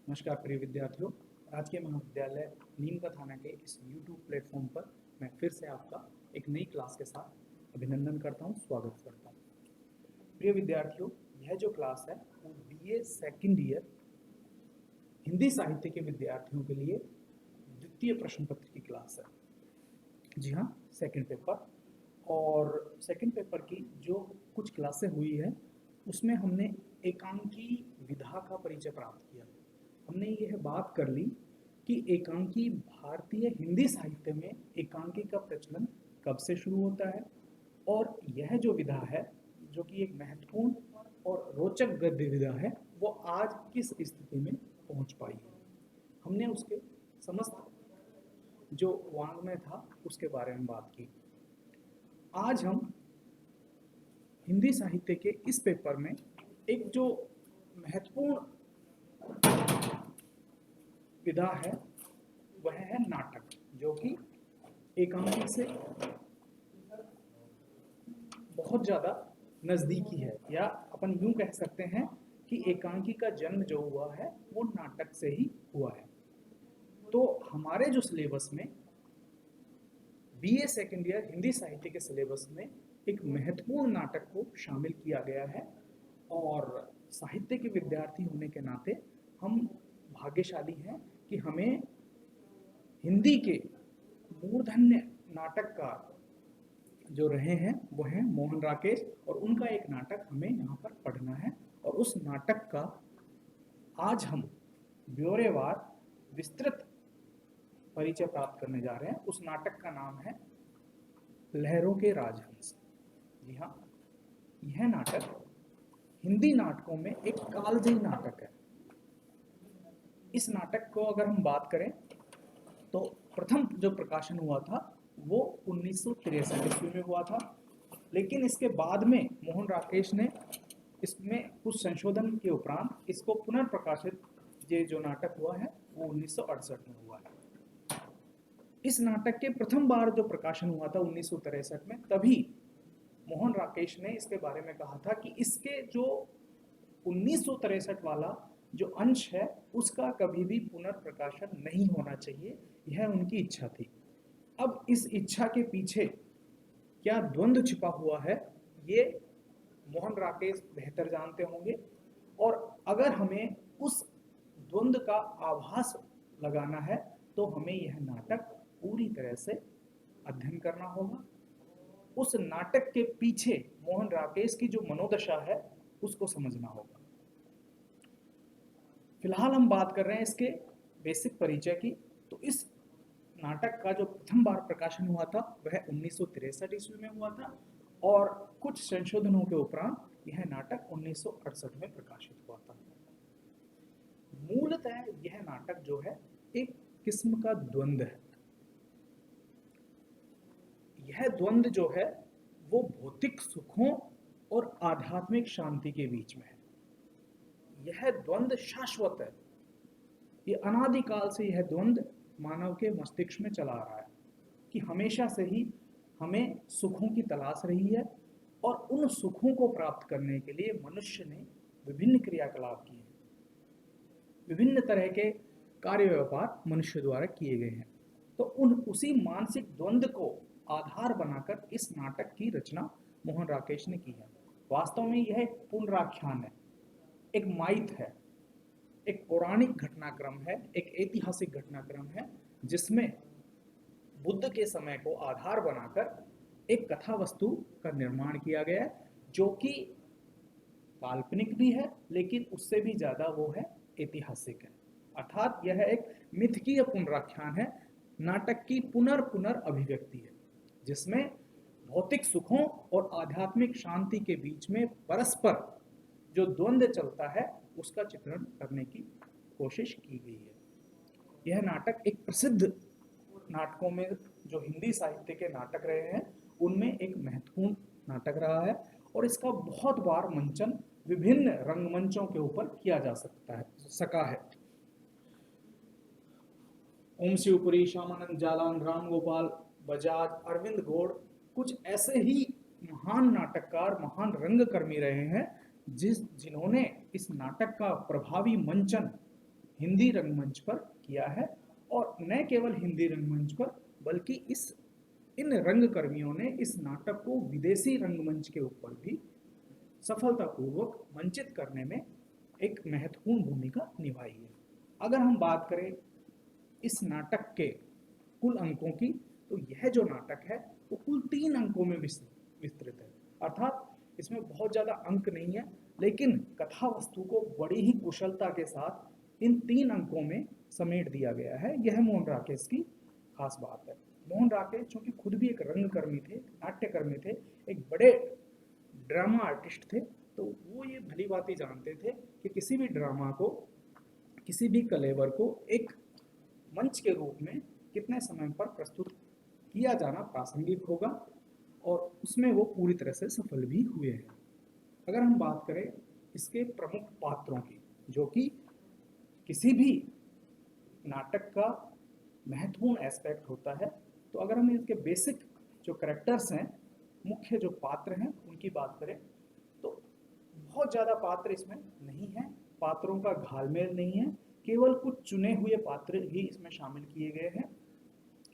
नमस्कार प्रिय विद्यार्थियों। राजकीय महाविद्यालय नीम का थाना के इस YouTube प्लेटफॉर्म पर मैं फिर से आपका एक नई क्लास के साथ अभिनंदन करता हूं, स्वागत करता हूं। प्रिय विद्यार्थियों, यह जो क्लास है वो BA सेकेंड ईयर हिंदी साहित्य के विद्यार्थियों के लिए द्वितीय प्रश्न पत्र की क्लास है। जी हाँ, सेकेंड पेपर। और सेकेंड पेपर की जो कुछ क्लासें हुई है उसमें हमने एकांकी विधा का परिचय प्राप्त किया। हमने यह बात कर ली कि एकांकी भारतीय हिंदी साहित्य में एकांकी का प्रचलन कब से शुरू होता है और यह जो विधा है जो कि एक महत्वपूर्ण और रोचक गद्य विधा है वो आज किस स्थिति में पहुंच पाई है। हमने उसके समस्त जो वाङ्मय था उसके बारे में बात की। आज हम हिंदी साहित्य के इस पेपर में एक जो महत्वपूर्ण विधा है वह है नाटक, जो कि एकांकी से बहुत ज़्यादा नज़दीकी है, या अपन यूं कह सकते हैं कि एकांकी का जन्म जो हुआ है वो नाटक से ही हुआ है। तो हमारे जो सिलेबस में BA सेकेंड ईयर हिंदी साहित्य के सिलेबस में एक महत्वपूर्ण नाटक को शामिल किया गया है और साहित्य के विद्यार्थी होने के नाते हम भाग्यशाली हैं कि हमें हिंदी के मूर्धन्य नाटककार जो रहे हैं वो हैं मोहन राकेश, और उनका एक नाटक हमें यहाँ पर पढ़ना है और उस नाटक का आज हम ब्यौरेवार विस्तृत परिचय प्राप्त करने जा रहे हैं। उस नाटक का नाम है लहरों के राजहंस। जी हाँ, यह नाटक हिंदी नाटकों में एक कालजयी नाटक है। इस नाटक को अगर हम बात करें तो प्रथम जो प्रकाशन हुआ था वो 1963 ईस्वी में हुआ था, लेकिन इसके बाद में मोहन राकेश ने इसमें कुछ संशोधन के उपरांत इसको पुनर्प्रकाशित ये जो नाटक हुआ है वो 1968 में हुआ है। इस नाटक के प्रथम बार जो प्रकाशन हुआ था 1963 में, तभी मोहन राकेश ने इसके बारे में कहा था कि इसके जो 1963 वाला जो अंश है उसका कभी भी पुनर्प्रकाशन नहीं होना चाहिए, यह उनकी इच्छा थी। अब इस इच्छा के पीछे क्या द्वंद्व छिपा हुआ है ये मोहन राकेश बेहतर जानते होंगे, और अगर हमें उस द्वंद्व का आभास लगाना है तो हमें यह नाटक पूरी तरह से अध्ययन करना होगा। उस नाटक के पीछे मोहन राकेश की जो मनोदशा है उसको समझना होगा। फिलहाल हम बात कर रहे हैं इसके बेसिक परिचय की। तो इस नाटक का जो प्रथम बार प्रकाशन हुआ था वह 1963 ईस्वी में हुआ था और कुछ संशोधनों के उपरांत यह नाटक 1968 में प्रकाशित हुआ था। मूलतः यह नाटक जो है एक किस्म का द्वंद्व है। यह द्वंद्व जो है वो भौतिक सुखों और आध्यात्मिक शांति के बीच में है। यह द्वंद्व शाश्वत है। ये अनादिकाल से यह द्वंद्व मानव के मस्तिष्क में चला आ रहा है कि हमेशा से ही हमें सुखों की तलाश रही है और उन सुखों को प्राप्त करने के लिए मनुष्य ने विभिन्न क्रियाकलाप किए हैं, विभिन्न तरह के कार्य व्यवहार मनुष्य द्वारा किए गए हैं। तो उसी मानसिक द्वंद्व को आधार बनाकर इस नाटक की रचना मोहन राकेश ने की है। वास्तव में यह एक पुनराख्यान है, एक माइथ है, एक पौराणिक घटनाक्रम है, एक ऐतिहासिक घटनाक्रम है जिसमें बुद्ध के समय को आधार बनाकर एक कथा वस्तु का निर्माण किया गया है जो कि काल्पनिक भी है लेकिन उससे भी ज्यादा वो है ऐतिहासिक है। अर्थात यह एक मिथकीय पुनराख्यान है, नाटक की पुनर्अभिव्यक्ति है जिसमें भौतिक सुखों और आध्यात्मिक शांति के बीच में परस्पर जो द्वंद्व चलता है उसका चित्रण करने की कोशिश की गई है। यह नाटक एक प्रसिद्ध नाटकों में जो हिंदी साहित्य के नाटक रहे हैं उनमें एक महत्वपूर्ण नाटक रहा है और इसका बहुत बार मंचन विभिन्न रंगमंचों के ऊपर किया जा सका है। ओम शिवपुरी, श्यामानंद जालान, राम गोपाल बजाज, अरविंद घोड़ कुछ ऐसे ही महान नाटककार, महान रंगकर्मी रहे हैं जिन्होंने इस नाटक का प्रभावी मंचन हिंदी रंगमंच पर किया है, और न केवल हिंदी रंगमंच पर बल्कि इन रंगकर्मियों ने इस नाटक को विदेशी रंगमंच के ऊपर भी सफलतापूर्वक मंचित करने में एक महत्वपूर्ण भूमिका निभाई है। अगर हम बात करें इस नाटक के कुल अंकों की, तो यह जो नाटक है वो कुल 3 अंकों में विस्तृत है। अर्थात इसमें बहुत ज़्यादा अंक नहीं है, लेकिन कथा वस्तु को बड़ी ही कुशलता के साथ इन 3 अंकों में समेट दिया गया है। यह मोहन राकेश की खास बात है। मोहन राकेश चूंकि खुद भी एक रंगकर्मी थे, नाट्यकर्मी थे, एक बड़े ड्रामा आर्टिस्ट थे, तो वो ये भली बात ही जानते थे कि किसी भी ड्रामा को, किसी भी कलेवर को एक मंच के रूप में कितने समय पर प्रस्तुत किया जाना प्रासंगिक होगा, और उसमें वो पूरी तरह से सफल भी हुए हैं। अगर हम बात करें इसके प्रमुख पात्रों की, जो कि किसी भी नाटक का महत्वपूर्ण एस्पेक्ट होता है, तो अगर हम इसके बेसिक जो कैरेक्टर्स हैं, मुख्य जो पात्र हैं, उनकी बात करें तो बहुत ज़्यादा पात्र इसमें नहीं है, पात्रों का घालमेल नहीं है, केवल कुछ चुने हुए पात्र ही इसमें शामिल किए गए हैं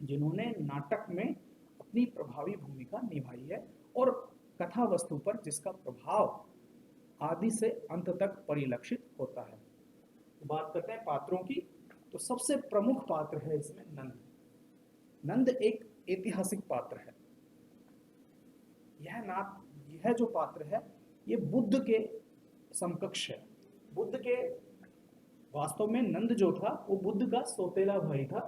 जिन्होंने नाटक में अपनी प्रभावी भूमिका निभाई है और कथा वस्तु पर जिसका प्रभाव आदि से अंत तक परिलक्षित होता है। तो बात करते हैं पात्रों की, तो सबसे प्रमुख पात्र है इसमें नंद। नंद एक ऐतिहासिक पात्र है। यह जो पात्र है ये बुद्ध के समकक्ष है। बुद्ध के वास्तव में नंद जो था वो बुद्ध का सौतेला भाई था,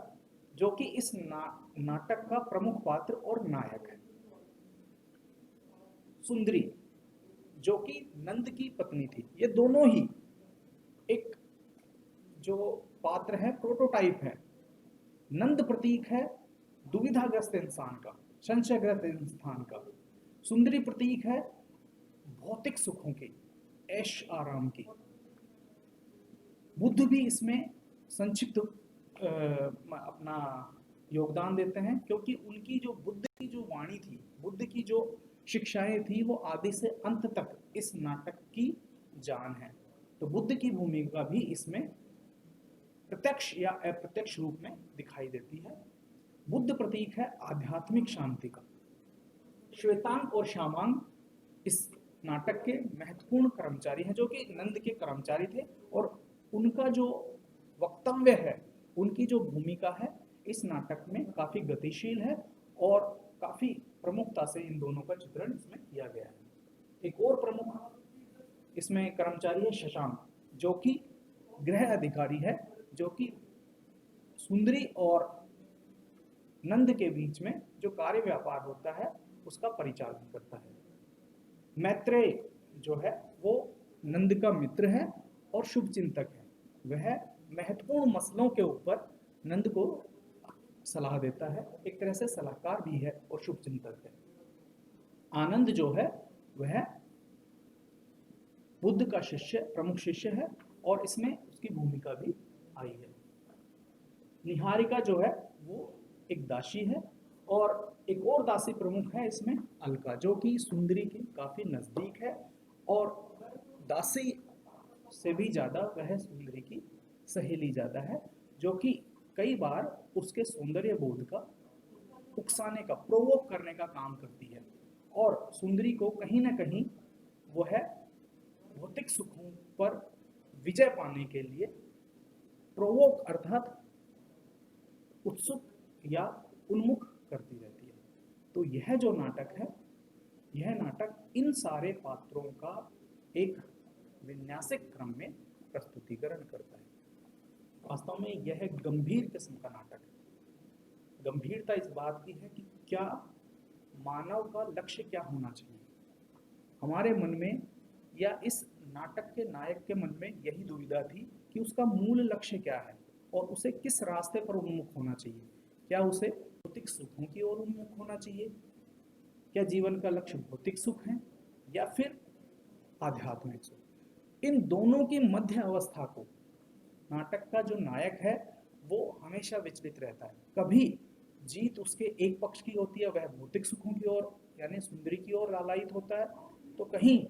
जो कि इस नाटक का प्रमुख पात्र और नायक है। सुंदरी जो कि नंद की पत्नी थी, ये दोनों ही एक जो पात्र है प्रोटोटाइप है। नंद प्रतीक है दुविधाग्रस्त इंसान का, संशयग्रस्त इंसान का। सुंदरी प्रतीक है भौतिक सुखों की, ऐश आराम की। बुद्ध भी इसमें संक्षिप्त अपना योगदान देते हैं, क्योंकि उनकी जो बुद्ध की जो वाणी थी, बुद्ध की जो शिक्षाएं थी, वो आदि से अंत तक इस नाटक की जान है। तो बुद्ध की भूमिका भी इसमें प्रत्यक्ष या अप्रत्यक्ष रूप में दिखाई देती है। बुद्ध प्रतीक है आध्यात्मिक शांति का। श्वेतांग और श्यामांग इस नाटक के महत्वपूर्ण कर्मचारी हैं, जो कि नंद के कर्मचारी थे, और उनका जो वक्तव्य है, उनकी जो भूमिका है इस नाटक में काफी गतिशील है और काफी प्रमुखता से इन दोनों का चित्रण इसमें किया गया है। एक और प्रमुख इसमें कर्मचारी है शशांक, जो कि गृह अधिकारी है, जो कि सुंदरी और नंद के बीच में जो कार्य व्यापार होता है उसका परिचालन करता है। मैत्रेय जो है वो नंद का मित्र है और शुभ चिंतक है। वह महत्वपूर्ण मसलों के ऊपर नंद को सलाह देता है, एक तरह से सलाहकार भी है और शुभ चिंतक है। आनंद जो है वह बुद्ध का शिष्य, प्रमुख शिष्य है, और इसमें उसकी भूमिका भी आई है। निहारिका जो है वो एक दासी है, और एक और दासी प्रमुख है इसमें अलका, जो कि सुंदरी के काफी नजदीक है, और दासी से भी ज्यादा वह सुंदरी की सहेली ज्यादा है, जो कि कई बार उसके सौंदर्य बोध का उकसाने का, प्रोवोक करने का काम करती है, और सुंदरी को कहीं ना कहीं वह भौतिक सुखों पर विजय पाने के लिए प्रोवोक अर्थात उत्सुक या उन्मुख करती रहती है। तो यह जो नाटक है, यह नाटक इन सारे पात्रों का एक विन्यासिक क्रम में प्रस्तुतिकरण करता है। वास्तव में यह गंभीर किस्म का नाटक है। गंभीरता इस बात की है कि क्या मानव का लक्ष्य क्या होना चाहिए। हमारे मन में या इस नाटक के नायक के मन में यही दुविधा थी कि उसका मूल लक्ष्य क्या है और उसे किस रास्ते पर उन्मुख होना चाहिए। क्या उसे भौतिक सुखों की ओर उन्मुख होना चाहिए, क्या जीवन का लक्ष्य भौतिक सुख है या फिर आध्यात्मिक सुख। इन दोनों की मध्य अवस्था को नाटक का जो नायक है वो हमेशा विचलित रहता है। कभी जीत उसके एक पक्ष की होती है, वह भौतिक सुखों की ओर यानी सुंदरी की ओर लालायित होता है, तो कहीं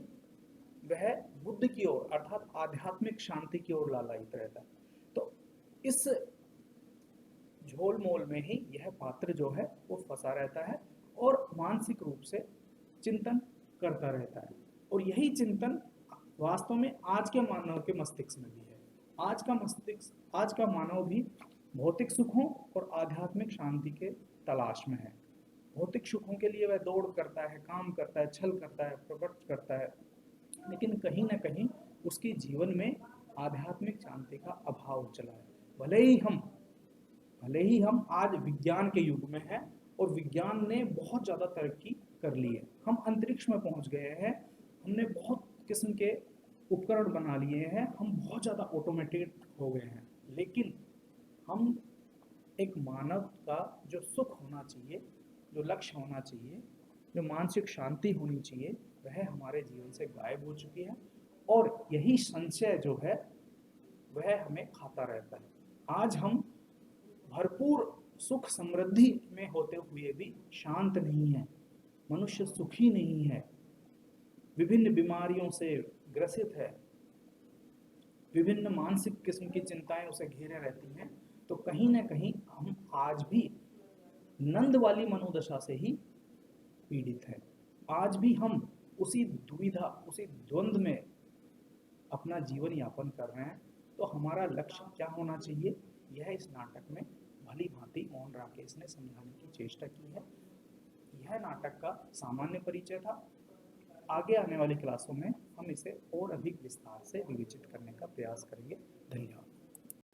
वह बुद्ध की ओर अर्थात आध्यात्मिक शांति की ओर लालायित रहता है। तो इस झोल मोल में ही यह पात्र जो है वो फंसा रहता है और मानसिक रूप से चिंतन करता रहता है। और यही चिंतन वास्तव में आज के मानव के मस्तिष्क में भी है। आज का मानव भी भौतिक सुखों और आध्यात्मिक शांति के तलाश में है। भौतिक सुखों के लिए वह दौड़ करता है, काम करता है, छल करता है, प्रकट करता है, लेकिन कहीं ना कहीं उसके जीवन में आध्यात्मिक शांति का अभाव चला है। भले ही हम आज विज्ञान के युग में हैं और विज्ञान ने बहुत ज़्यादा तरक्की कर ली है, हम अंतरिक्ष में पहुंच गए हैं, हमने बहुत किस्म के उपकरण बना लिए हैं, हम बहुत ज़्यादा ऑटोमेटेड हो गए हैं, लेकिन हम एक मानव का जो सुख होना चाहिए, जो लक्ष्य होना चाहिए, जो मानसिक शांति होनी चाहिए, वह हमारे जीवन से गायब हो चुकी है। और यही संशय जो है वह हमें खाता रहता है। आज हम भरपूर सुख समृद्धि में होते हुए भी शांत नहीं है, मनुष्य सुखी नहीं है, विभिन्न बीमारियों से ग्रसित है, विभिन्न मानसिक किस्म की चिंताएं उसे घेरे रहती हैं। तो कहीं ना कहीं हम आज भी नंद वाली मनोदशा से ही पीड़ित हैं। आज भी हम उसी दुविधा, उसी द्वंद्व में अपना जीवन यापन कर रहे हैं। तो हमारा लक्ष्य क्या होना चाहिए, यह इस नाटक में भली भांति मोहन राकेश ने समझाने की चेष्टा की है। यह नाटक का सामान्य परिचय था। आगे आने वाली क्लासों में हम इसे और अधिक विस्तार से विवेचित करने का प्रयास करेंगे। धन्यवाद।